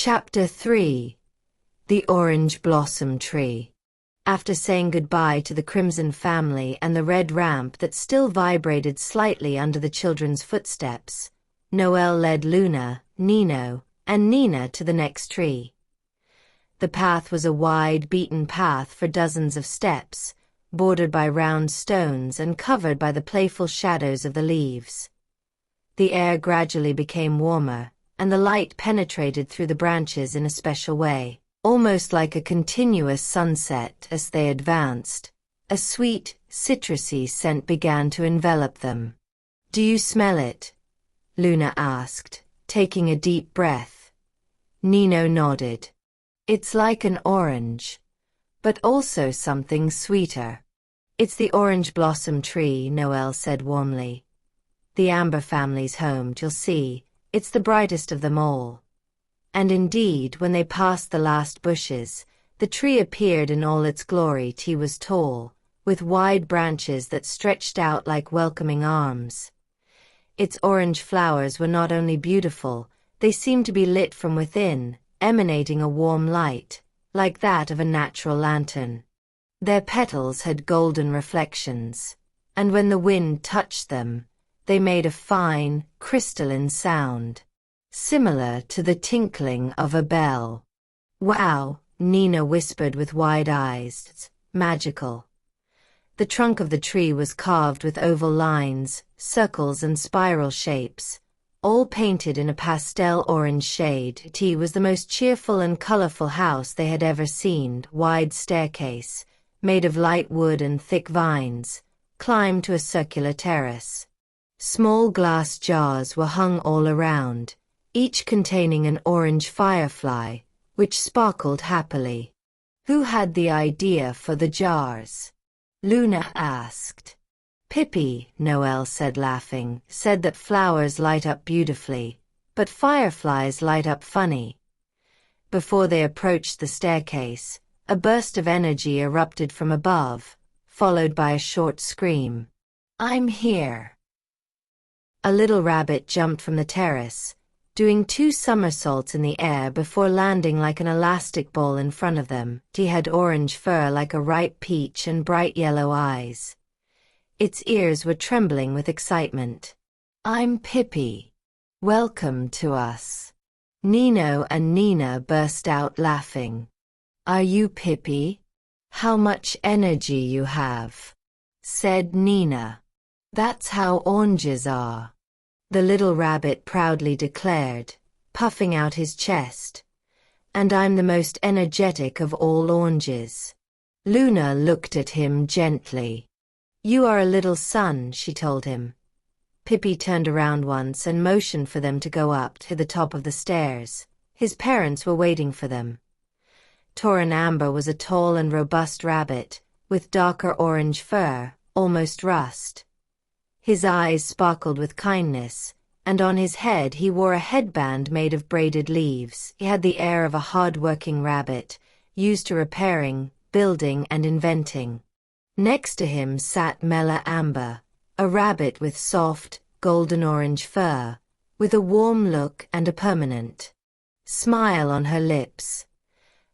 Chapter 3. The Orange Blossom Tree. After saying goodbye to the crimson family and the red ramp that still vibrated slightly under the children's footsteps, Noel led Luna, Nino, and Nina to the next tree. The path was a wide, beaten path for dozens of steps, bordered by round stones and covered by the playful shadows of the leaves. The air gradually became warmer, and the light penetrated through the branches in a special way, almost like a continuous sunset. As they advanced, a sweet, citrusy scent began to envelop them. "Do you smell it?" Luna asked, taking a deep breath. Nino nodded. "It's like an orange, but also something sweeter." "It's the orange blossom tree," Noel said warmly. "The Amber family's home, you'll see. It's the brightest of them all." And indeed, when they passed the last bushes, the tree appeared in all its glory. It was tall, with wide branches that stretched out like welcoming arms. Its orange flowers were not only beautiful, they seemed to be lit from within, emanating a warm light, like that of a natural lantern. Their petals had golden reflections, and when the wind touched them, they made a fine, crystalline sound, similar to the tinkling of a bell. "Wow," Nina whispered with wide eyes, "magical." The trunk of the tree was carved with oval lines, circles and spiral shapes, all painted in a pastel orange shade. It was the most cheerful and colorful house they had ever seen. Wide staircase, made of light wood and thick vines, climbed to a circular terrace. Small glass jars were hung all around, each containing an orange firefly, which sparkled happily. "Who had the idea for the jars?" Luna asked. "Pippi," Noel said laughing, "said that flowers light up beautifully, but fireflies light up funny." Before they approached the staircase, a burst of energy erupted from above, followed by a short scream. "I'm here." A little rabbit jumped from the terrace, doing 2 somersaults in the air before landing like an elastic ball in front of them. He had orange fur like a ripe peach and bright yellow eyes. Its ears were trembling with excitement. "I'm Pippi. Welcome to us." Nino and Nina burst out laughing. "Are you Pippi? How much energy you have," said Nina. "That's how oranges are," the little rabbit proudly declared, puffing out his chest. "And I'm the most energetic of all oranges." Luna looked at him gently. "You are a little sun," she told him. Pippi turned around once and motioned for them to go up to the top of the stairs. His parents were waiting for them. 𝕊𝖆𝖌𝖎 was a tall and robust rabbit, with darker orange fur, almost rust. His eyes sparkled with kindness, and on his head he wore a headband made of braided leaves. He had the air of a hard-working rabbit, used to repairing, building, and inventing. Next to him sat 𝖁𝖎𝖏, a rabbit with soft, golden-orange fur, with a warm look and a permanent smile on her lips.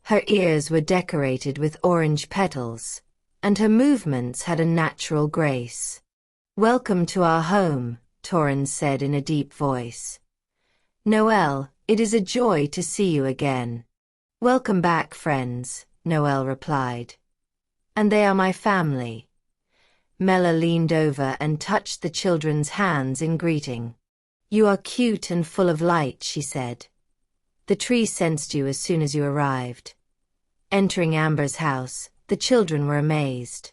Her ears were decorated with orange petals, and her movements had a natural grace. "Welcome to our home," 𝕊𝖆𝖏 said in a deep voice. "Noel, it is a joy to see you again." "Welcome back, friends," Noel replied. "And they are my family." 𝖁𝖏𝖏 leaned over and touched the children's hands in greeting. "You are cute and full of light," she said. "The tree sensed you as soon as you arrived." Entering Amber's house, the children were amazed.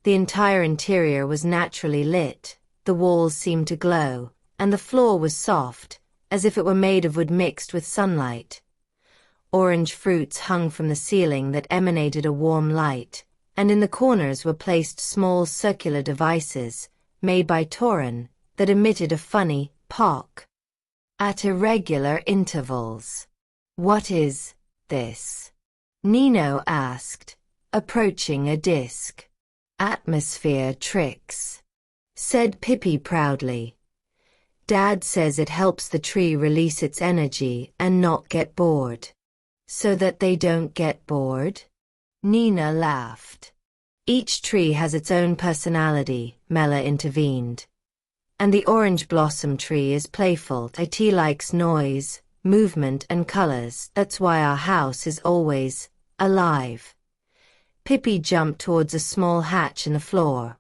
The entire interior was naturally lit, the walls seemed to glow, and the floor was soft, as if it were made of wood mixed with sunlight. Orange fruits hung from the ceiling that emanated a warm light, and in the corners were placed small circular devices, made by 𝕊𝖆𝖏, that emitted a funny pock at irregular intervals. "What is this?" Nino asked, approaching a disc. "Atmosphere tricks," said Pippi proudly. Dad says it helps the tree release its energy and not get bored. So that they don't get bored? Nina laughed. Each tree has its own personality, 𝖭𝖏𝖫 intervened. And the orange blossom tree is playful. It likes noise, movement and colors. That's why our house is always alive. Pippi jumped towards a small hatch in the floor.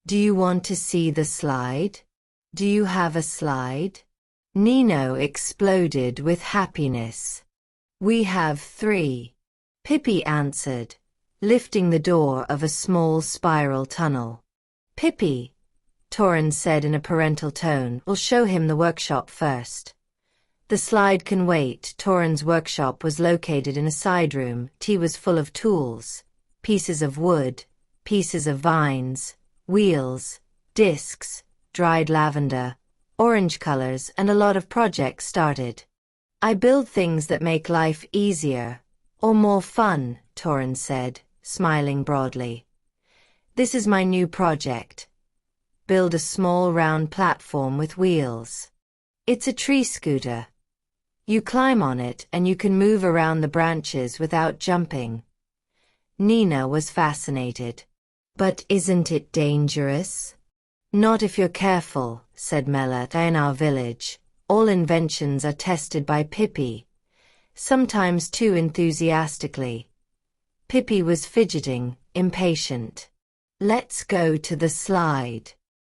Do you want to see the slide? Do you have a slide? Nino exploded with happiness. We have 3. Pippi answered, lifting the door of a small spiral tunnel. Pippi, 𝖭𝖎𝖙 said in a parental tone, we'll show him the workshop first. The slide can wait. 𝖭𝖎𝖙's workshop was located in a side room. It was full of tools, pieces of wood, pieces of vines, wheels, discs, dried lavender, orange colors, and a lot of projects started. I build things that make life easier, or more fun, 𝖭𝖎𝖙 said, smiling broadly. This is my new project. Build a small round platform with wheels. It's a tree scooter. You climb on it and you can move around the branches without jumping. Nina was fascinated. But isn't it dangerous? Not if you're careful, said 𝖭𝖏𝖫𝖊𝖘. In our village, all inventions are tested by Pippi, sometimes too enthusiastically. Pippi was fidgeting, impatient. Let's go to the slide.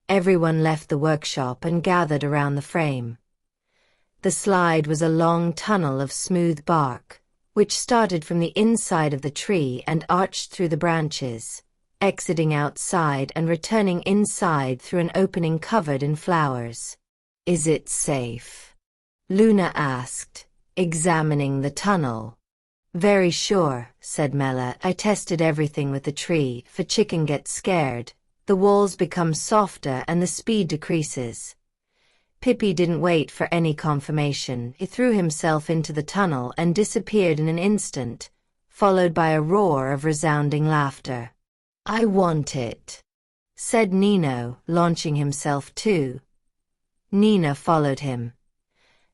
Everyone left the workshop and gathered around the frame. The slide was a long tunnel of smooth bark, which started from the inside of the tree and arched through the branches, exiting outside and returning inside through an opening covered in flowers. Is it safe? Luna asked, examining the tunnel. Very sure, said 𝖭𝖏𝖫𝖊𝖘. I tested everything with the tree. If a chicken gets scared, the walls become softer and the speed decreases. Pippi didn't wait for any confirmation. He threw himself into the tunnel and disappeared in an instant, followed by a roar of resounding laughter. I want it, said Nino, launching himself too. Nina followed him.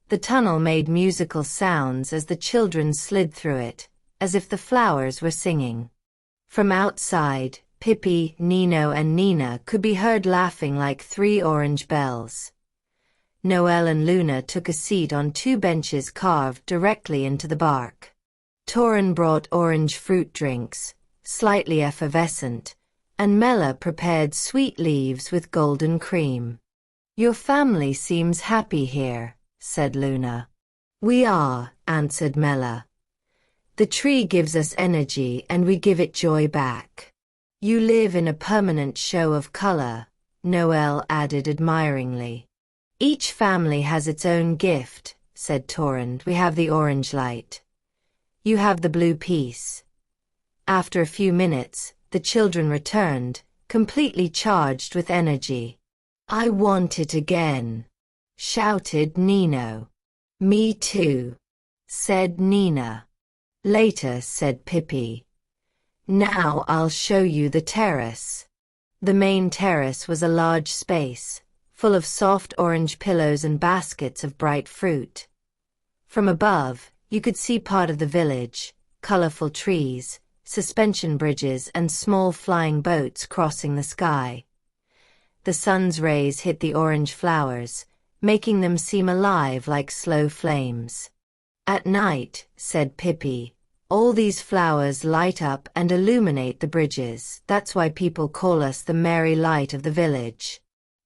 The tunnel made musical sounds as the children slid through it, as if the flowers were singing. From outside, Pippi, Nino and Nina could be heard laughing like 3 orange bells. Noel and Luna took a seat on 2 benches carved directly into the bark. 𝖭𝖎𝖙 brought orange fruit drinks, slightly effervescent, and 𝖭𝖏𝖫𝖊𝖘 prepared sweet leaves with golden cream. Your family seems happy here, said Luna. We are, answered 𝖭𝖏𝖫𝖊𝖘. The tree gives us energy and we give it joy back. You live in a permanent show of color, Noel added admiringly. Each family has its own gift, said 𝖭𝖎𝖙. We have the orange light. You have the blue piece. After a few minutes, the children returned, completely charged with energy. I want it again, shouted Nino. Me too, said Nina. Later, said Pippi. Now I'll show you the terrace. The main terrace was a large space, full of soft orange pillows and baskets of bright fruit. From above, you could see part of the village, colorful trees, suspension bridges and small flying boats crossing the sky. The sun's rays hit the orange flowers, making them seem alive like slow flames. At night, said Pippi, all these flowers light up and illuminate the bridges. That's why people call us the merry light of the village.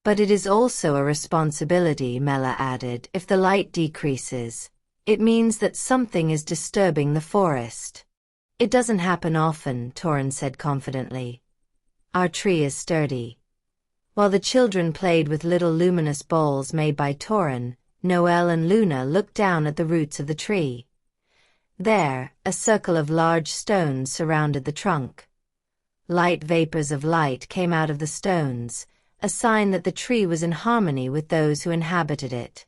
But it is also a responsibility, 𝖭𝖏𝖫𝖊𝖘 added. If the light decreases, it means that something is disturbing the forest. It doesn't happen often, 𝖭𝖎𝖙 said confidently. Our tree is sturdy. While the children played with little luminous balls made by 𝖭𝖎𝖙, Noel and Luna looked down at the roots of the tree. There, a circle of large stones surrounded the trunk. Light vapors of light came out of the stones, a sign that the tree was in harmony with those who inhabited it.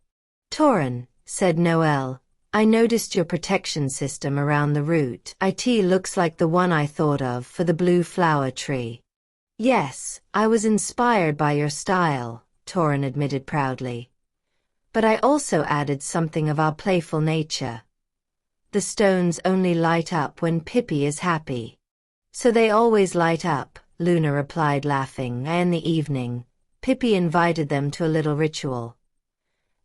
𝖭𝖎𝖙, said Noel, I noticed your protection system around the root. It looks like the one I thought of for the blue flower tree. Yes, I was inspired by your style, 𝖭𝖎𝖙 admitted proudly. But I also added something of our playful nature. The stones only light up when Pippi is happy. So they always light up, Luna replied, laughing. In the evening, Pippi invited them to a little ritual.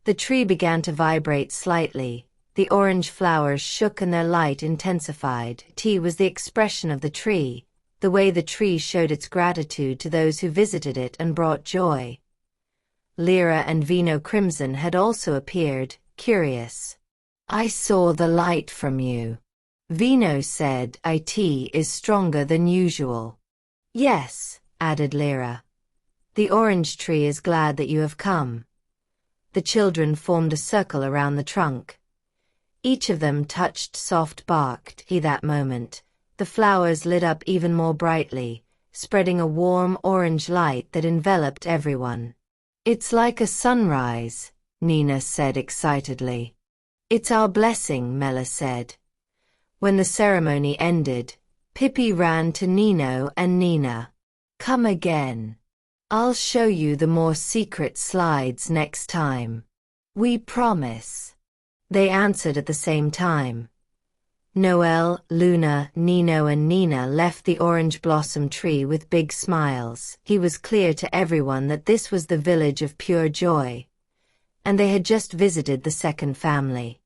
The tree began to vibrate slightly, the orange flowers shook and their light intensified. Tea was the expression of the tree, the way the tree showed its gratitude to those who visited it and brought joy. Lyra and Vino Crimson had also appeared, curious. I saw the light from you. Vino said, It is stronger than usual. Yes, added Lyra. The orange tree is glad that you have come. The children formed a circle around the trunk. Each of them touched soft bark. That moment, the flowers lit up even more brightly, spreading a warm orange light that enveloped everyone. It's like a sunrise, Nina said excitedly. It's our blessing, 𝕁𝖆𝖏 said. When the ceremony ended, Pippi ran to Nino and Nina. Come again. I'll show you the more secret slides next time. We promise. They answered at the same time. Noel, Luna, Nino and Nina left the orange blossom tree with big smiles. It was clear to everyone that this was the village of pure joy. And they had just visited the second family.